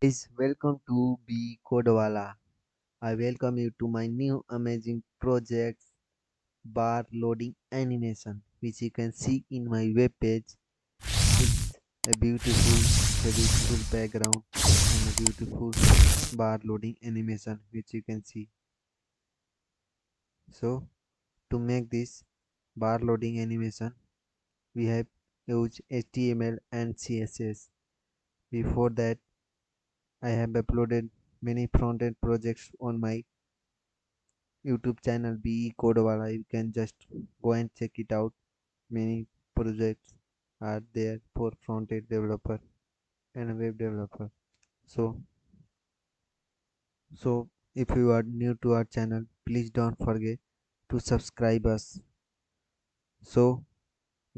Guys, welcome to Becodewala. I welcome you to my new amazing project bar loading animation, which you can see in my web page. It's a beautiful background and a beautiful bar loading animation, which you can see. So, to make this bar loading animation, we have used HTML and CSS. Before that, I have uploaded many front-end projects on my YouTube channel Becodewala. You can just go and check it out. Many projects are there for front-end developer and web developer. So, so if you are new to our channel, please don't forget to subscribe us. So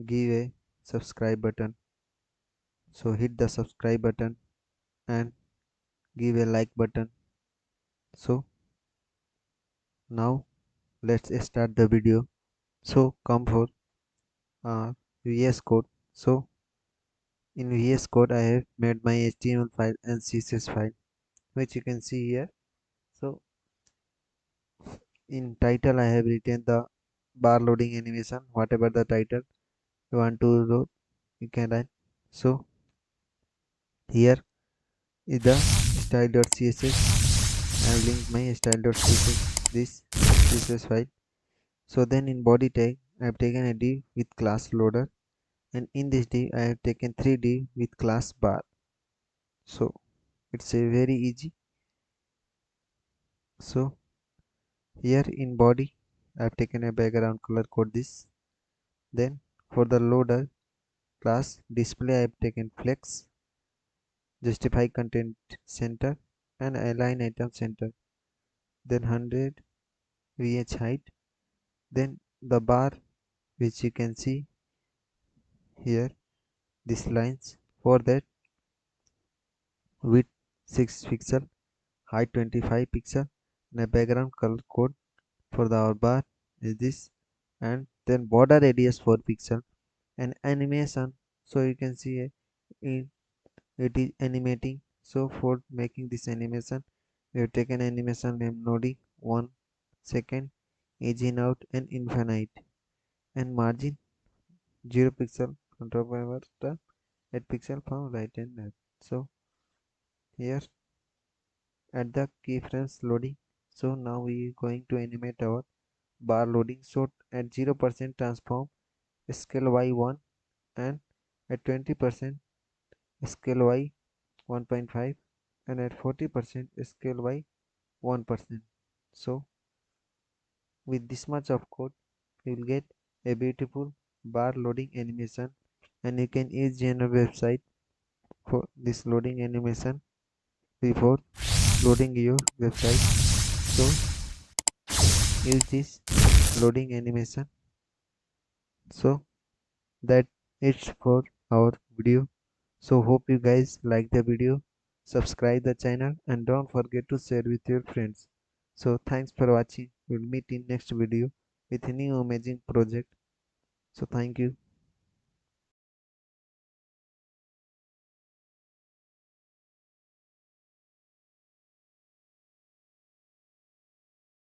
give a subscribe button. So hit the subscribe button and give a like button. So now let's start the video. So come for VS Code. So in VS Code, I have made my HTML file and CSS file, which you can see here. So in title, I have written the bar loading animation, whatever the title you want to load, you can write. So here is the style.css. I have linked my style.css this CSS file. So then in body tag, I have taken a div with class loader, and in this div, I have taken 3 div with class bar. So it's a very easy. So here in body, I have taken a background color code this. Then for the loader class display, I have taken flex, justify content center, and align item center. Then 100 vh height. Then the bar, which you can see here, these lines. For that, width 6 pixel, height 25 pixel, and a background color code for the our bar is this, and then border radius 4 pixel and animation. So you can see it is animating. So for making this animation, we have taken animation name node 1 second, edge in out and infinite, and margin 0 pixel, control by the 8 pixel from right and left. So here at the keyframes loading, so now we are going to animate our bar loading. So at 0% transform scale y1, and at 20% scale y 1.5, and at 40% scale y 1%. So with this much of code, you will get a beautiful bar loading animation, and you can use general website for this loading animation before loading your website. So use this loading animation. So that it's for our video. So hope you guys like the video. Subscribe the channel and don't forget to share with your friends. So thanks for watching. We'll meet in next video with a new amazing project. So thank you.